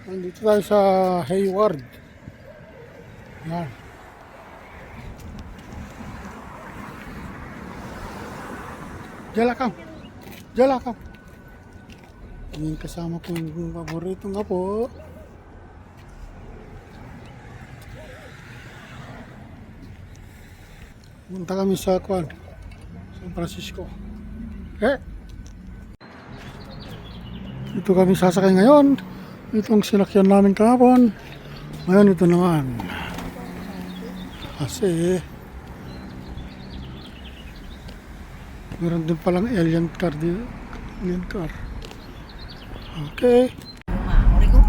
Nandito tayo sa Hayward. Yan. Jalakam. Jalakam. Yung kasama ko yung paborito nga po. Punta kami sa San Francisco. Ito kami sasakay ngayon. Itong sinakyan namin kahapon. Ngayon ito naman. Kasi meron din palang alien car dito. Alien car. Okay. Oregon.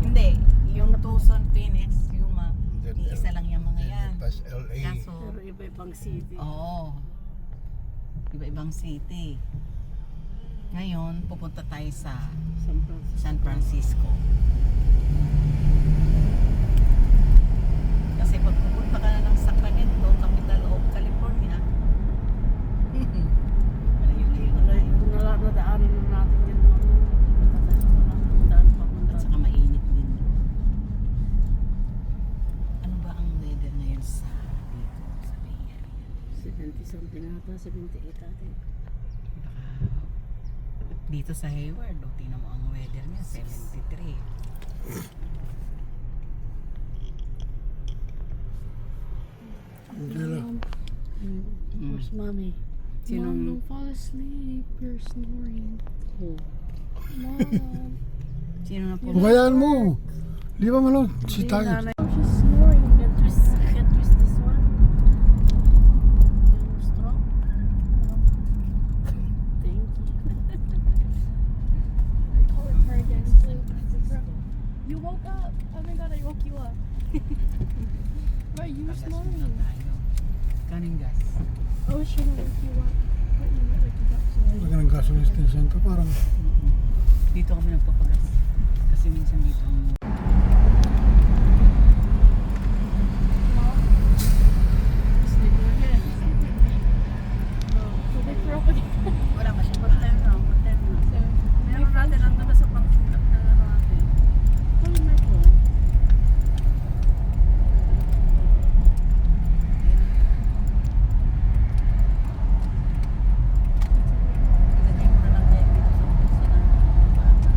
Hindi, yung Tucson, Phoenix, Yuma, iisa lang yung mga yan. Kaso, Pero iba-ibang city. oo. Iba-ibang city. Ngayon, pupunta tayo sa San Francisco. Kasi pag pupunta ka na ng Sacramento, capital of California, malayo-layo na tayo. Nadaanan na natin yan. Daan papunta. At saka mainit din. Ano ba ang weather ngayon sa dito, sa Bay Area? 70 something ata, 78 ata. Baka dito sa Hayward, tingnan mo ang weather niya, 73. Hindi lang. Where's mommy? Sinong- Mom, don't fall asleep. You're snoring. Oh. Mom. Sino na po? Hubayaan mo. Di ba malo? Si tayo. Nanay, Oh, she's snoring. can twist this one. Yung straw. Thank you. I call it her again. You woke up. Oh my god, I woke you up. Why you were Kagas muna snoring? tayo. Kaning gas. I was trying to wake you up. But you were like you got so late. Lagyan ng gasoline station to parang Dito kami nagpapagas. Kasi minsan dito ang Sleeping again. No. So they throw up again. wala pa siya What time now? What time now? So, Meron natin nandun na sa pang-vlog na natin. call my phone. Ilagay mo na lang tayo dito sa puso ng bata.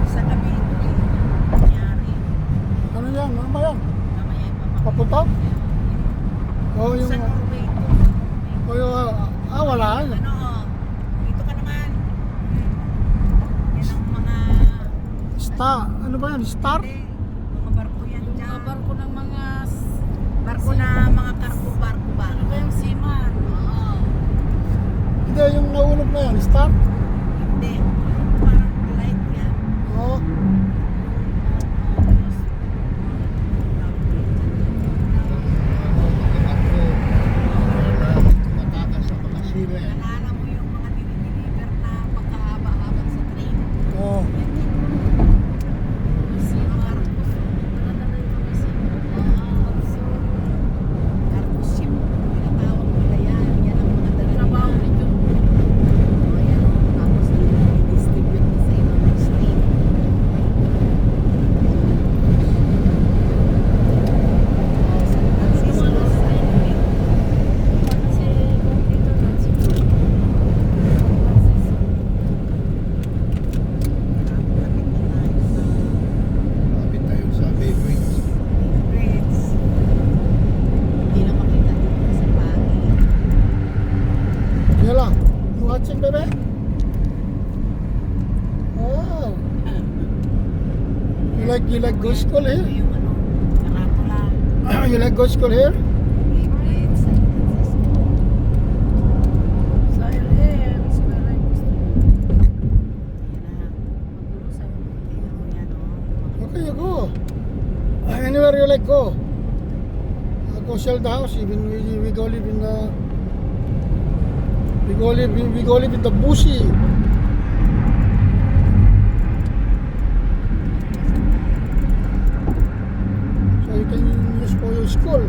Sa gabi ito eh. Nangyari. Ano yan? Ano ba yan? Mamaya ipapakita. Papunta? O yung... Sa Norway ito. O yung... wala. Ano, dito ka naman. Yan ang mga... Star. Ano ba yan? Star? Hindi, mga barko yan Yung dyan. mga barko ng mga... Barko na mga barko ba? Ano ba yung seaman? Oo. Hindi, yung naulog na yan. Star? Hindi. Yung parang light yan. Oo. Nalala mo yung mga dinideliver na pagkahaba-haba sa train. Oo. Yung seaman. Dala-dala yung mga seaman. Cargo ship. Tinatawag nila yan. Yan ang mga dala Trabaho nila. nito. Ayan o. Tapos i-distribute na sa ibang state. San Francisco, sa Inuit. Kasi kung dito na siguro. Brits. Hindi na makita dito sa Pagi. Yan lang. You watching, baby? Oh. You like go school here? Yung ano, karatula. You like go school here? Brits, San Francisco. Sa LM, square line gusto ko. Yan na. Magulo sa'yo. Tingnan mo yan o. Okay, you go. Anywhere you like, go. Go sell the house. Even we go live in the... We go live in the bushy. So you can use for your school.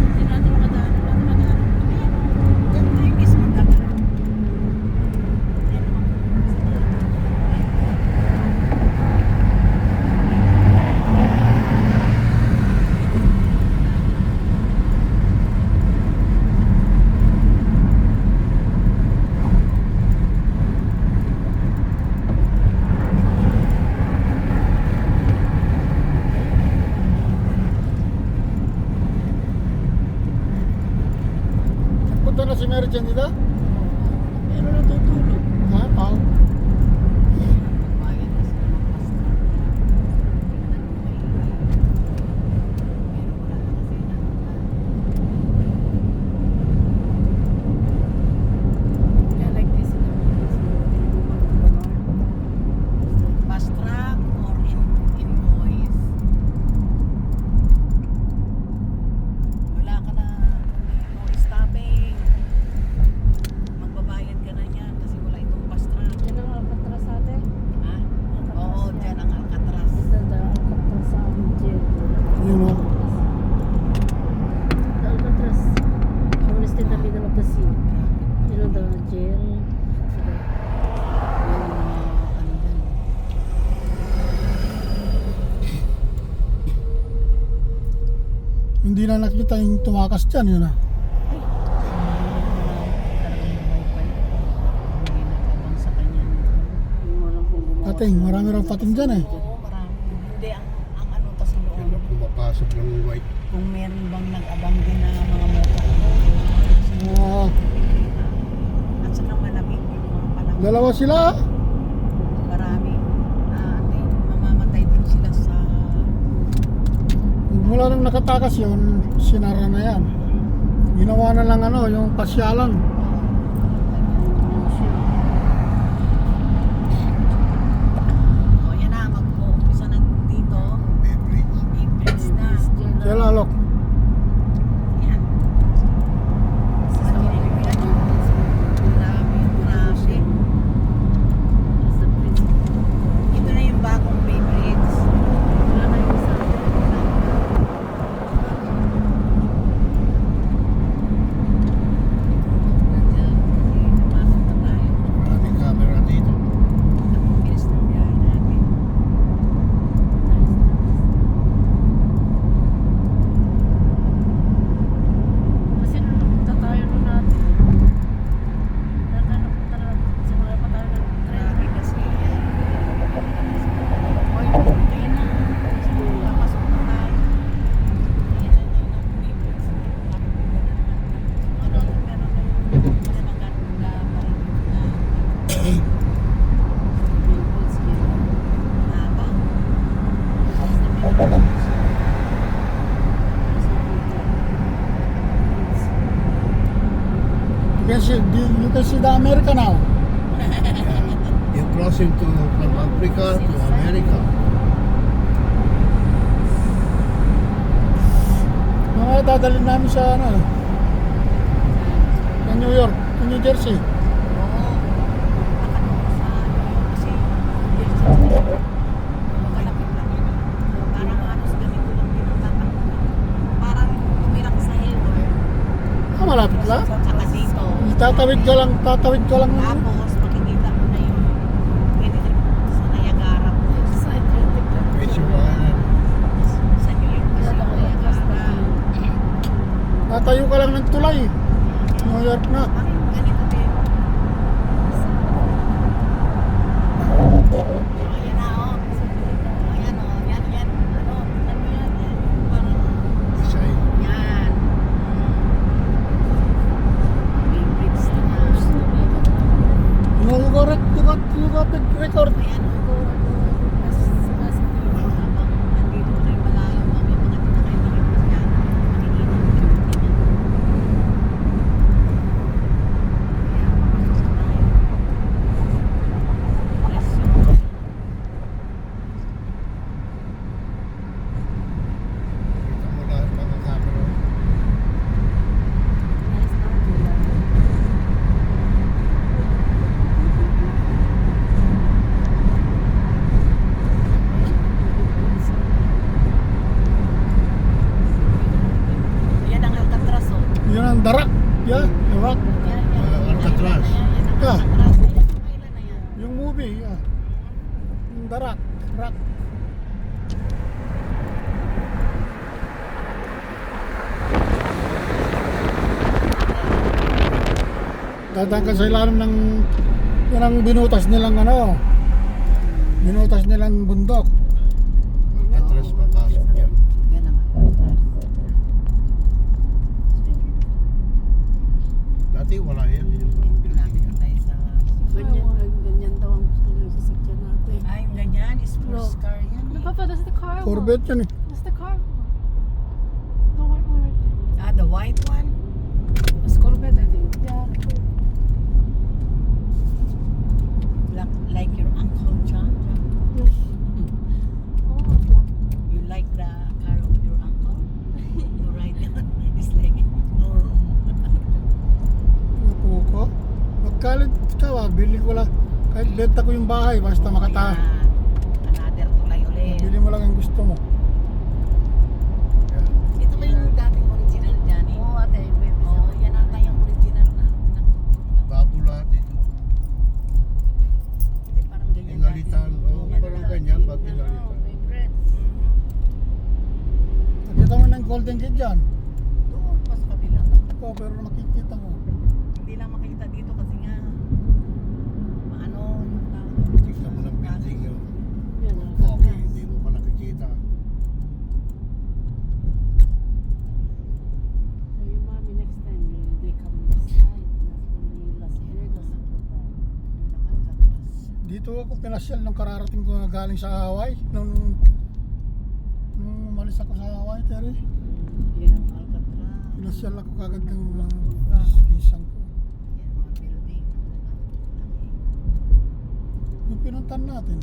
Hindi natin madaan. Punta na si Mary Jane dito? Pero natutulog. Ha? Pao? Bayad na sila ng pasta. Tingnan mo may... Pero wala na kasi na. Kaya like this in the Fast track or invoice. Wala ka na no stopping. Magbabayad ka na niyan kasi wala itong fast track. Yan ang Alcatraz ate. Ha? Oo, dyan ang Alcatraz. The Alcatraz sa jail. You know. The Alcatraz. Always in the middle of the sea. You know the jail. Yung mga ano dyan. Hindi na nakita yung tumakas dyan, yun ah. Pating, marami raw pating dyan eh. Oo, marami. Hindi, ang ano to sa loob. Pumapasok ng white. Kung meron bang nag-abang din na mga motor. Oo. At saka malamig yung mga panahon. Dalawa sila. Marami. Mamamatay din sila sa... Mula nung nakatakas yun, sinara na yan. Ginawa na lang ano, yung pasyalan. O yan na, mag-uumpisa na dito. April na. Kaya lalok. Yan. Sa Pilipinas, marami yung traffic. Ito na yung bagong Bay Bridge. Wala na yung You can see the America now. You're crossing from Africa to America. Mga dadalhin namin sa ano, sa New York, sa New Jersey. Oo. Kasi makalapit lang yun. Parang halos ganito lang din ang tatakbo. Parang tumira ka sa Hayward. Ah, malapit lang. Tsaka dito. Tatawid ka lang. Tapos makikita mo na yung pwede ka rin pumunta sa Niagara Falls. Medyo ano, Sa New York kasi yung Niagara. Tatayo ka lang ng tulay. New York na. Parang ganito din. Ayan na oh. Ayan oh. Yan. Ano? Tingnan mo yan. Parang isa yun. yan. May bridge na. You got the record. Ayan oh. Habang nandito ko na yung malayo, may mga tinakay-takay pa yan. Makikita mo yung ganyan. Kaya papasok tayo. Presyo. Kita mo lahat mga camera. Ayan ang Alcatraz oh. Yun ang darak. Yeah, the rock. Yan. Alcatraz. Ayan ang Ah. Alcatraz. Ayan, kailan na yan? Yung movie, yeah. Yung darak. Rock. Dadaan ka sa ilalim ng yan ang binutas nilang ano. Binutas nilang bundok. Alcatraz papasok yan. Yan ang Alcatraz. Dati wala yan. Yung building Lapit yan. na tayo sa... Ganyan daw ang gusto ng sasakyan natin. Ay, yung ganyan, sports No. car yan. No, Papa, that's the car. Corvette yan eh. That's the car. The white one right there. Ah, the white one? Mas Corvette, I think. Yeah. Like your Uncle John? Oh, black. You like the car of your uncle? You ride it? It's like... Napo ko. Magkalit ka, bili ko lang. Kahit benta ko yung bahay, basta makata. Ayan. Another tulay ulit. Bili mo lang ang gusto mo. Yan. Ito ba yung dating original dyan eh? Oo, ate. Baby. Oo, yan ata yung original na pinagtutulog. Bago lahat dito. Hindi, parang ganyan Pinalitan. dati. Oh, parang ganyan. Ba't pinalitan? Favorite. Nakita mo ng Golden Gate dyan. Doon pa sa kabila. Oo, pero makikita mo. Hindi lang makikita dito kasi nga maano yung tao. Tignan mo ng building yun. Yan, Okay, hindi mo pa nakikita. So yung mommy next time, they come this side. Last year, that's Yun ang Alcatraz. Dito ako pinasyal nung kararating ko na galing sa Hawaii. Nung umalis ako sa Hawaii, Terry. Yan ang Alcatraz. Pinasyal ako kagad ng isang ko. Yan mga building. Yung pinuntan natin.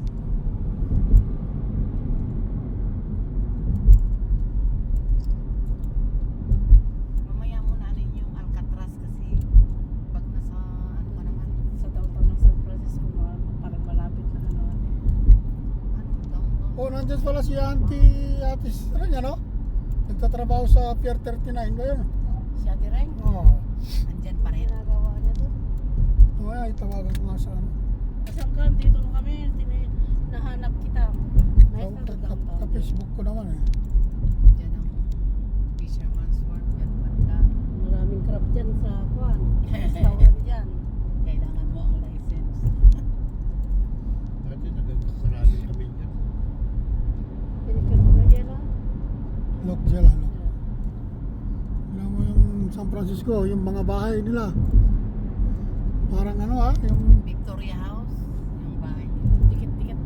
Mamaya muna ano yung Alcatraz kasi pag nasa ano ka naman, sa downtown ng San Francisco, parang malapit na ano. ano, downtown. Oh, nandiyan pala si Ate Ren, ano? Nagtatrabaho sa Pier 39 ba yun? Si Ate Reng, Oo. andyan pa rin. Ginagawa niya doon. Oh, ay, tawagan ko nga sa ano. Kasang ka, dito nung kami, nahanap kita. Nice na downtown. Ka-Facebook ko naman eh. Dyan ang Fisherman's Wharf, dyan banda. Maraming crab dyan sa Kwan. Restaurant dyan. Kailangan mo ang license. Dati nagkasarado kami dyan. Pinikon mo na yan, ah. Look dyan, look. Alam mo yung San Francisco, yung mga bahay nila. Parang ano yung Victoria House, yung bahay. Tikit-tikit.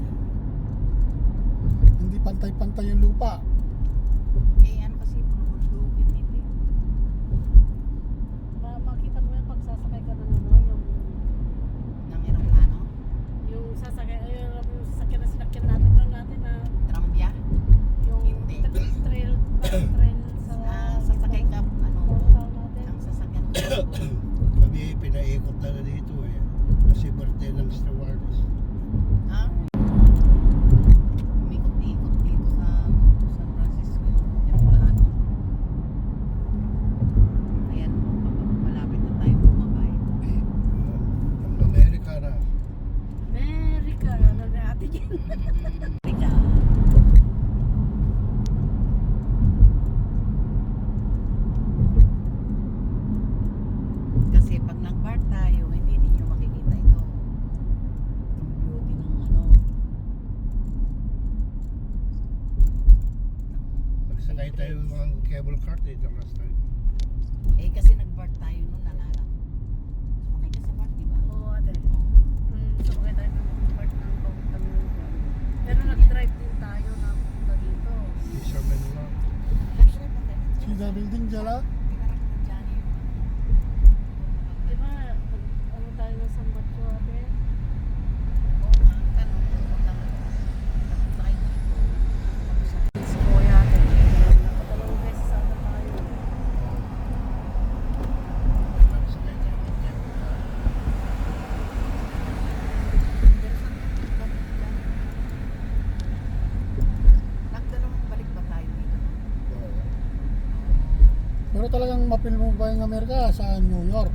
hindi pantay-pantay yung lupa. Eh, ano kasi, bubundukin nito eh. Makita mo yan pag sasakay ka ng ano, Ng aeroplano, yung sasakay, yung sasakyan na sinakyan natin lang natin na trambya. yung Hindi. trail sa Sasakay ka, ano, hometown natin. ang sasakyan mo. Kami pinaikot na dito eh. Kasi birthday ng stewardess. Ah, umikot-ikot dito sa San Francisco, aeroplano. Ayan, malapit na tayo bumabay. Ang Amerika na. America, ano na natin yan? Teka. Kasi pag nag-bar tayo, hindi ninyo makikita ito. Itong beauty ng ano. Nagsakay tayo ng cable car dito last time. Eh kasi nag-bar tayo noon, nalalang. Sumakay ka sa bar, di ba? Oo, ate. Sumakay tayo ng part ng papuntang pero nag-drive din tayo na punta dito. Fisherman lang. See the building dyan ah? Di ba, ano tayo ng San Mateo, ate? Si Kuya, ate. Nakadalawang beses ata tayo. Nagsakay tayo ng cable car. Nagdalawang balik ba tayo dito? Oo. Pero talagang mapil mo ba yung Amerika sa New York?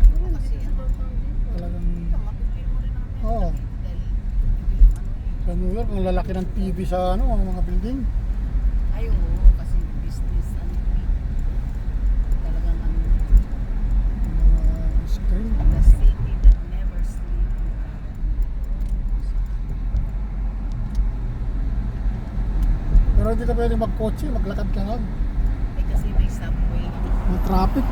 Pero Kasi dito sa downtown dito. Talagang mapipil mo rin ang Amerika Oo. dito dahil hindi yung ano eh. sa New York, ang lalaki ng TV sa ano, ang mga building. Ay oo, kasi business ano eh. Talagang ano, Mga screen. the city that never sleep. Pero hindi ka pwede magkotse, maglakad ka lang. Eh kasi may subway. May traffic.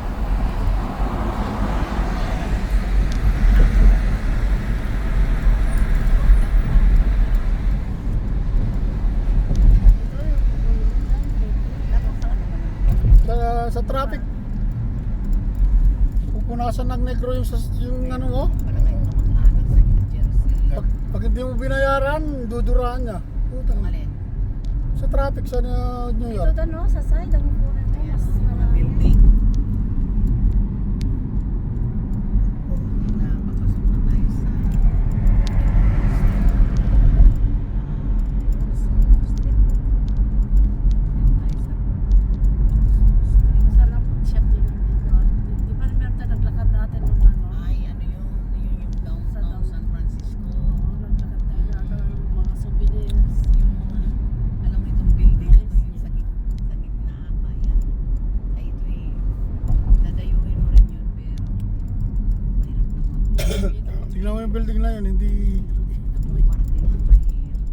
Sa traffic. Pupunasan ng negro yung ano mo. Wala kayong kamag-anak sa New Jersey. Pag hindi mo binayaran, duduraan niya. Putang. Alin? Sa traffic sa New Ito York. doon, no? Sa side, ang kukunin mo. Ayan, Mas mga marami. building. Na papasok na tayo sa Masarap ang shop nila dito. Di ba meron tayo naglakad natin nung ano? ay ano yun yung downtown San Francisco. Oo, naglakad tayo na ng mga souvenirs. Yung mga alam mo itong building ito yung sa gitna ata yan. Ay ito eh dadayuhin mo rin yun pero mahirap naman. Tignan mo yung building na yun, hindi Parting ang mahirap.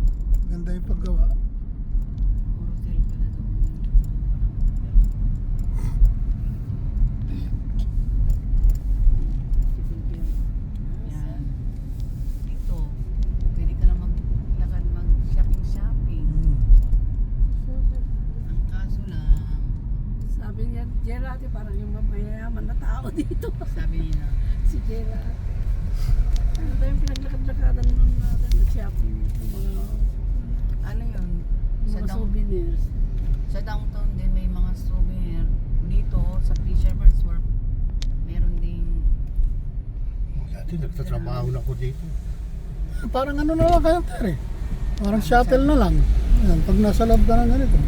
ganda yung paggawa. Puro hotel pala doon. Yan. Dito, pwede ka na maglakad, mag-shopping-shopping. Ang kaso lang, Sabi niya, Gerard, parang yung mayayaman na tao dito. sabi nila, Si Gerard. Ano ba yung pinaglakad-lakadan nun natin? Nag-shopping. Yung ano yun, sa, mga souvenirs. sa downtown din may mga souvenir. Dito, sa Fisherman's Wharf, meron ding, Dati nagtatrabaho na ako dito. Parang ano na lang kayo, Terry. Parang shuttle na lang. Ayan, pag nasa loob ka ng ganito.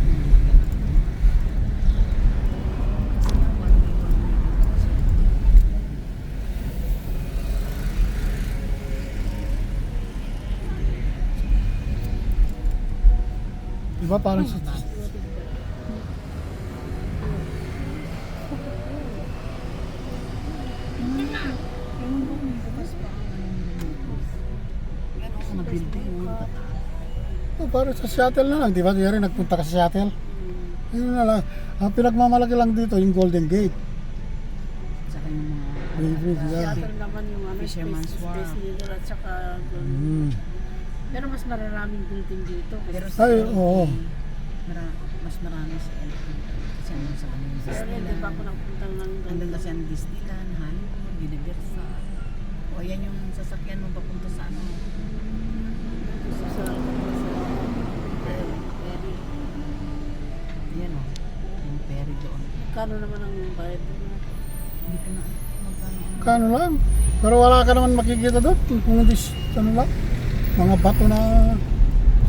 Diba parang sa... mga building, Parang sa shuttle na lang, di ba? Terry, nagpunta ka sa shuttle. Yun na lang. Ang pinagmamalaki lang dito, yung Golden Gate. saka yung mga Baby, yeah. Theater naman yung ano, Fisherman's space Wharf. nila at saka Mm. Pero mas mararaming building dito. Pero sa Ay, LA, oo. mas marami sa LA. Kasi andun sa kanyang Pero hindi pa ako Disneyland. nagpunta ng Andun kasi ang Disneyland, Hollywood, Universal. O yan yung sasakyan mo papunta sa ano. sa Pero, ferry. Yan o. Yung ferry doon. Kano naman ang bayad doon? Hindi ko na magkano. Kano lang. Pero wala ka naman makikita doon. Kung hindi, ano lang. Mga bato na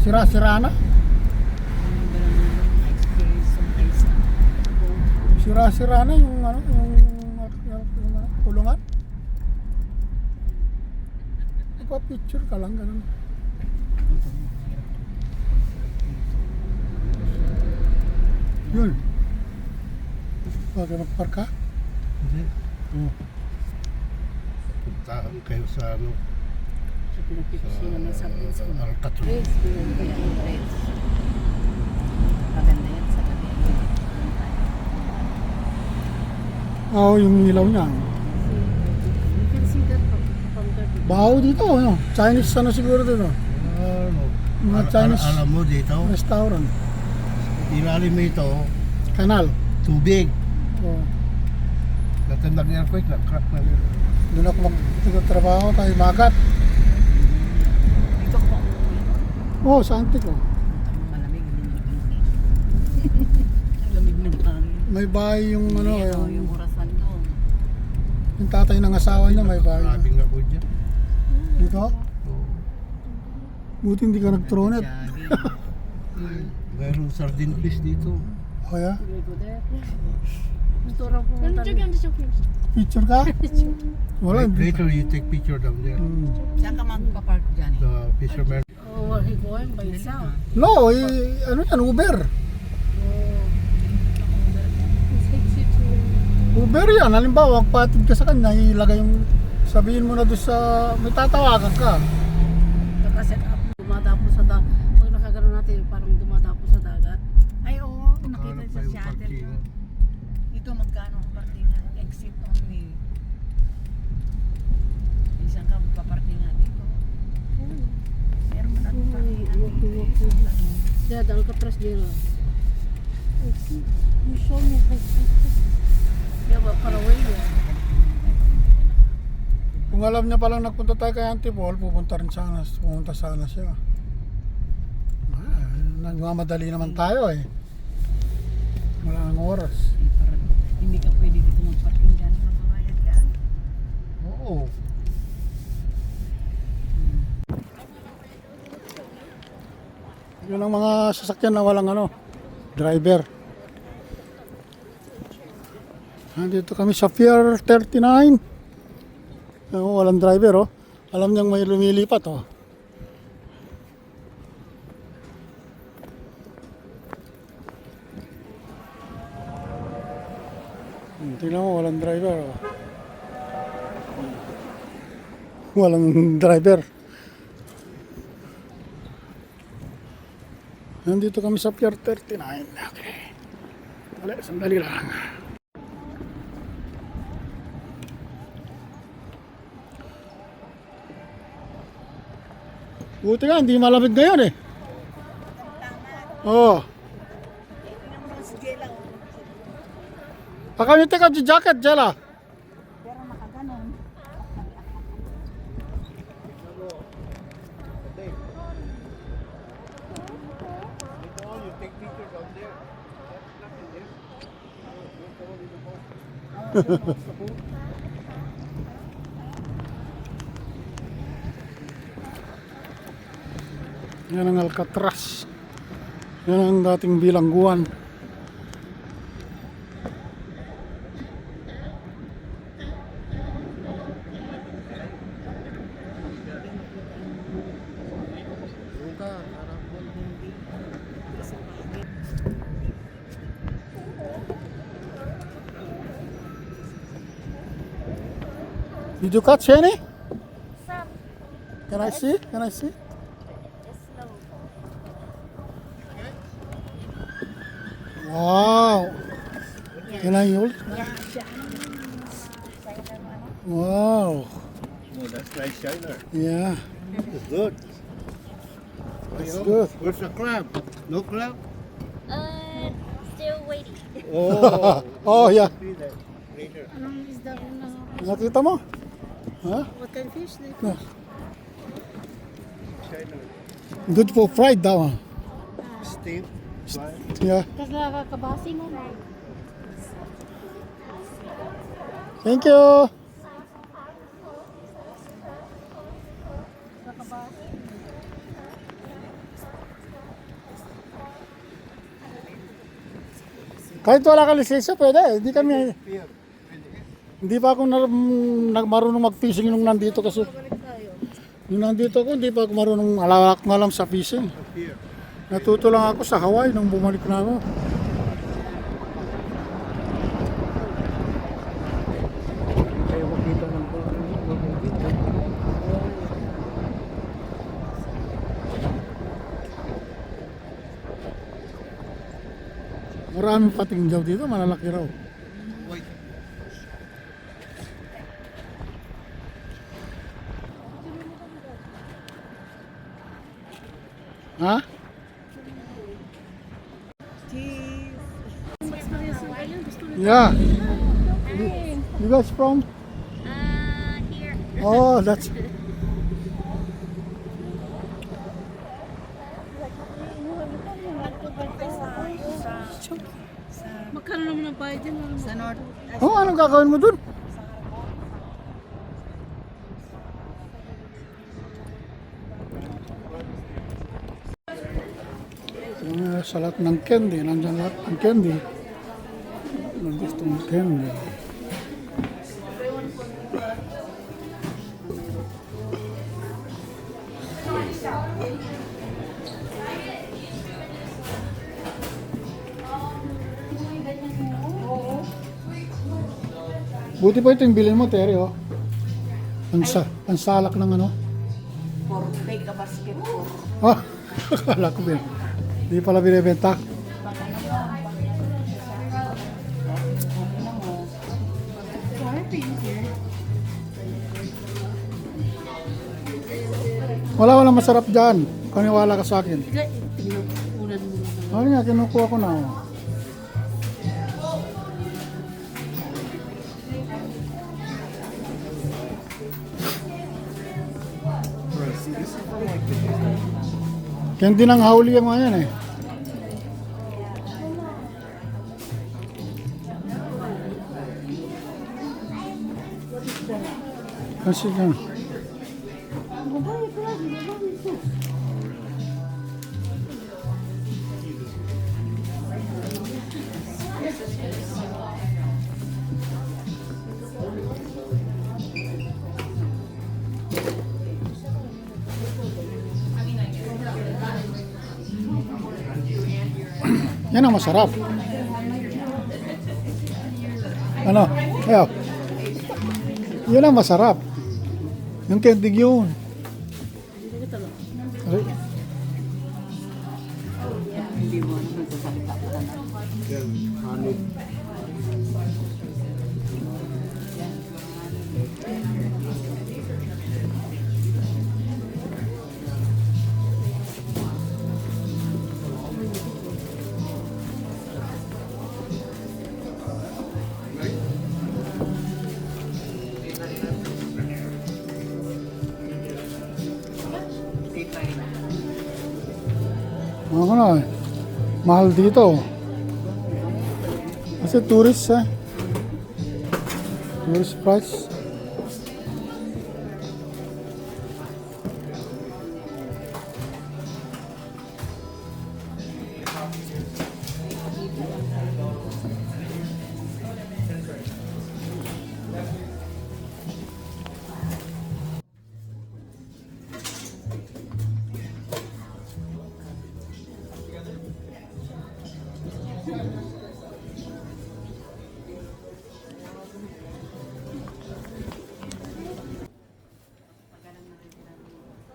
sira-sira na. Yung gano'n na experience yung place na. Sira-sira na yung ano, yung kulungan. Picture ka lang, ganun. Yun. Bakit magpark ka? hindi. Oo. Punta kayo sa ano, Sa pinagpipisinan ng subway sa school. Alcatraz. Kaya yung place. Maganda yan sa gabi. Oo, yung ilaw niya. You can see that from the Baho dito, ano? Chinese ano siguro dito. Ano, Mga Chinese alam mo dito, restaurant. ilalim mo ito, Kanal. tubig. Oo. Natandag ng earthquake, nag-crack na rin. Doon ako magtrabaho tayo magat. Dito ko pa umuwi. Oo, sa antik ko. Malamig, hindi na nag-init. Ang lamig ng hangin. May bahay yung ano, Yung orasan doon. yung tatay ng asawa niya may bahay. Maraming ako dyan. Dito? Oo. Buti hindi ka nag-tronet. Jogging. Mayroong sardine fish dito. O ya? we go there. Gusto rin Then pumunta 저기 앉으시오. Picture ka? Wala. hindi. Later you take picture down there. Hmm. Saan ka magpa-park dyan eh? The fisherman. Oh, where he going by himself? No, ano yan, Uber. Oh, It takes you to Uber yan. Halimbawa, patid ka sa kanya, ilagay yung, sabihin mo na doon sa, may tatawagan ka. nakaset up. Dumadapo sa dagat. Pag nakagano natin, parang dumadapo sa dagat. Ay oo, nakita Hanap sa tayong shuttle parking. doon. Dito magkano ang parkingan? Exit only. Isang ka magpaparkingan dito. Meron mo natin parkingan dito. Yeah, the Alcatraz jail. you show me how Yeah, but far away yeah. Kung alam niya palang nagpunta tayo kay Antipol, pupunta sana siya. Nagmamadali naman tayo eh. Wala nang oras. Hindi ka pwede dito magparking dyan. Magbabayad ka. Oo. Yun ang mga sasakyan na walang ano, driver. Nandito kami sa Pier 39. Walang driver oh. Alam niyang may lumilipat oh. Tingnan mo, walang driver oh. Walang driver. Nandito kami sa Pier 39. Okay. Sandali lang. Buti nga, hindi malamig ngayon eh. Oo. Baka nyo take out yung jacket, Jella. Pero nakaganon. You take picture down there. Yan ang Alcatraz. Yan ang dating bilangguan. Did you catch any? some Can I see? Can I see? slow. Wow. Can I hold? Wow. Oh, that's nice shiner. Yeah. Good. That's good. Where's the crab? No crab? Still waiting. Oh. Oh, yeah. See that later. Anong isda ko na? Nakita mo? Ha? What kind of fish? China. Good for fried that one. Steam. Fried. Yeah. Kasi nakakabasi mo na. Thank you. Kahit wala ka lisensya, pwede. Hindi kami, Pier. hindi pa ako marunong mag-fishing nung nandito kasi. Balik tayo. Nung nandito ako, hindi pa ako marunong alawak nga lang sa fishing. Pier. Natuto lang ako sa Hawaii nung bumalik na ako. Kayo makita ng Maraming pating daw dito, malalaki raw. Wait. Ha? Experience mo kayo? Gusto nyo? Yeah. You guys from? Here. Oh, that's... Magkano naman ang bayad dyan? Sa North. Oh, anong gagawin mo dun? Sa lahat ng candy, nandyan lahat ng candy. Nandito ng candy. Buti pa ito yung bilhin mo, Terry, oh. Pansalak ng ano. For take a basket for Ah, akala ko bin. Di pala binibenta. Walang masarap dyan. Kaniwala ka sa akin. Ulan mo na. Ano nga, kinukuha ko na. Oh. Candy ng hawli ang mga yan eh. Kasi yan. Yan ang masarap. Ano? Ayaw. Yan ang masarap. Yung candy yun. Aray. hindi mo nagsasalita ka na. Yan. Honey. Ano na eh. Mahal dito. Kasi tourist eh. Tourist price.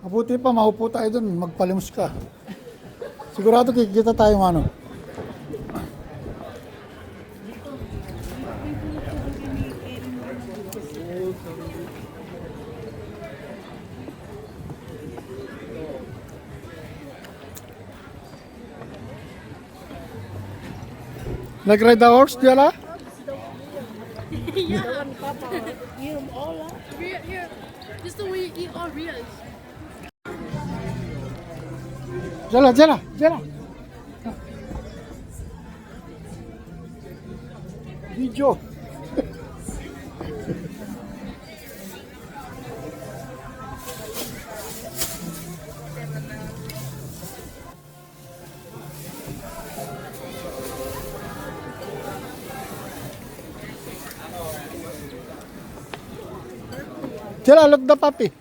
Mabuti pa, maupo tayo dun, magpalimos ka. Sigurado kikita tayo ano. Nag-ride the horse, Jella? Yeah. Papa, eat them all up. Here. Just the way you eat all Ria's. Jella. Video. Jella, look the puppy.